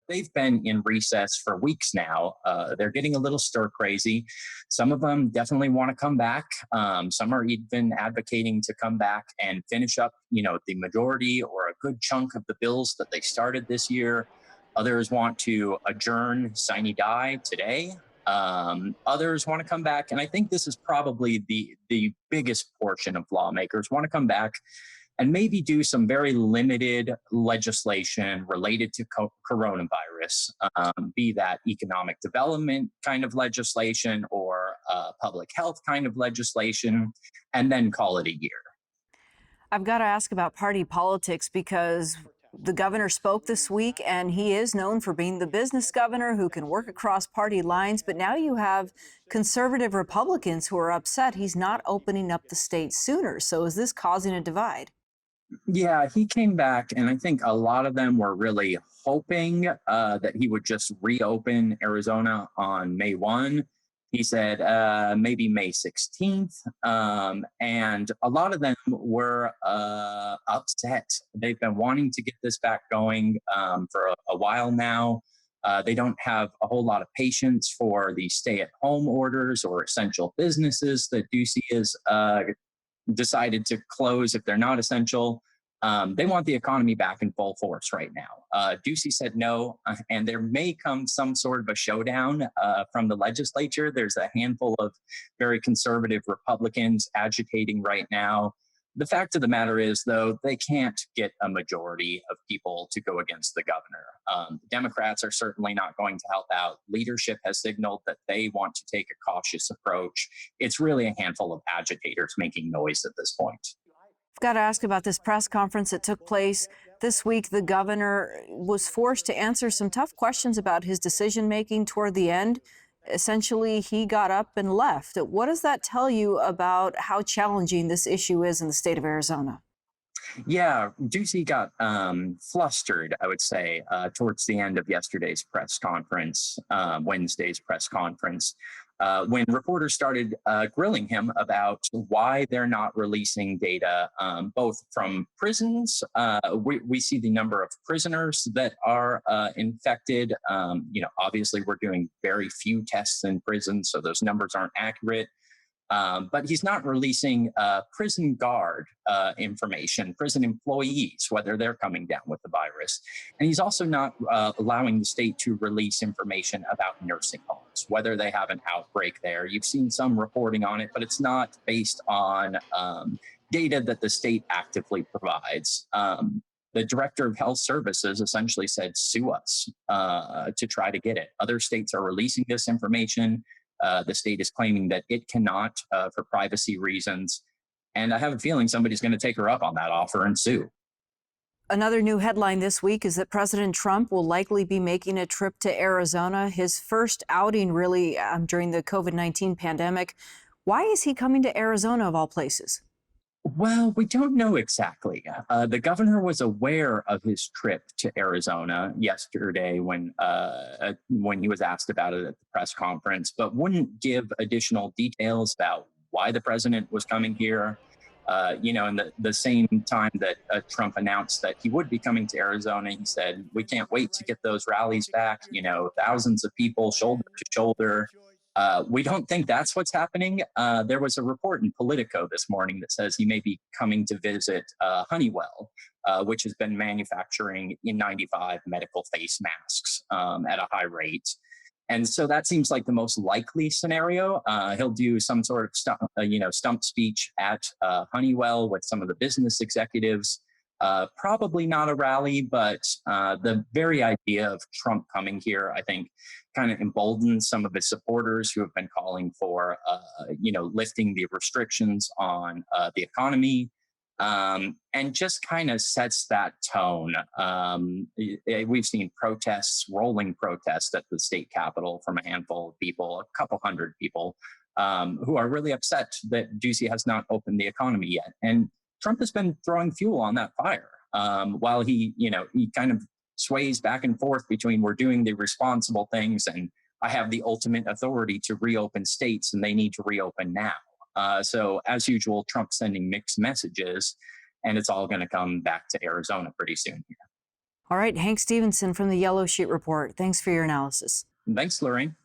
they've been in recess for weeks now. They're getting a little stir crazy. Some of them definitely want to come back. Some are even advocating to come back and finish up, the majority or a good chunk of the bills that they started this year. Others want to adjourn sine die today. Others want to come back, and I think this is probably the biggest portion of lawmakers want to come back and maybe do some very limited legislation related to coronavirus, be that economic development kind of legislation or public health kind of legislation, and then call it a year. I've got to ask about party politics because the governor spoke this week, and he is known for being the business governor who can work across party lines. But now you have conservative Republicans who are upset he's not opening up the state sooner. So is this causing a divide? Yeah, he came back, and I think a lot of them were really hoping that he would just reopen Arizona on May 1. He said maybe May 16th. And a lot of them were upset. They've been wanting to get this back going for a while now. They don't have a whole lot of patience for the stay-at-home orders or essential businesses that Ducey has decided to close if they're not essential. They want the economy back in full force right now. Ducey said no, and there may come some sort of a showdown from the legislature. There's a handful of very conservative Republicans agitating right now. The fact of the matter is, though, they can't get a majority of people to go against the governor. The Democrats are certainly not going to help out. Leadership has signaled that they want to take a cautious approach. It's really a handful of agitators making noise at this point. I've got to ask about this press conference that took place this week. The governor was forced to answer some tough questions about his decision making toward the end. Essentially, he got up and left. What does that tell you about how challenging this issue is in the state of Arizona? Yeah, Ducey got flustered, I would say, towards the end of yesterday's press conference, Wednesday's press conference, when reporters started grilling him about why they're not releasing data, both from prisons. We see the number of prisoners that are infected. Obviously, we're doing very few tests in prison, so those numbers aren't accurate. But he's not releasing prison guard information, prison employees, whether they're coming down with the virus. And he's also not allowing the state to release information about nursing homes, whether they have an outbreak there. You've seen some reporting on it, but it's not based on data that the state actively provides. The director of health services essentially said, sue us to try to get it. Other states are releasing this information. The state is claiming that it cannot for privacy reasons. And I have a feeling somebody's going to take her up on that offer and sue. Another new headline this week is that President Trump will likely be making a trip to Arizona, his first outing really during the COVID-19 pandemic. Why is he coming to Arizona of all places? Well, we don't know exactly. The governor was aware of his trip to Arizona yesterday when he was asked about it at the press conference, but wouldn't give additional details about why the president was coming here. In the same time that Trump announced that he would be coming to Arizona, he said, we can't wait to get those rallies back, thousands of people shoulder to shoulder. We don't think that's what's happening. There was a report in Politico this morning that says he may be coming to visit Honeywell, which has been manufacturing N95 medical face masks at a high rate. And so that seems like the most likely scenario. He'll do some sort of stump speech at Honeywell with some of the business executives. Probably not a rally, but the very idea of Trump coming here, I think, kind of emboldens some of his supporters who have been calling for, lifting the restrictions on the economy, and just kind of sets that tone. We've seen protests, rolling protests at the state capitol from a handful of people, a couple hundred people, who are really upset that Ducey has not opened the economy yet. And Trump has been throwing fuel on that fire while he kind of sways back and forth between we're doing the responsible things and I have the ultimate authority to reopen states and they need to reopen now. So as usual, Trump's sending mixed messages, and it's all going to come back to Arizona pretty soon here. All right, Hank Stevenson from the Yellow Sheet Report. Thanks for your analysis. Thanks, Lorraine.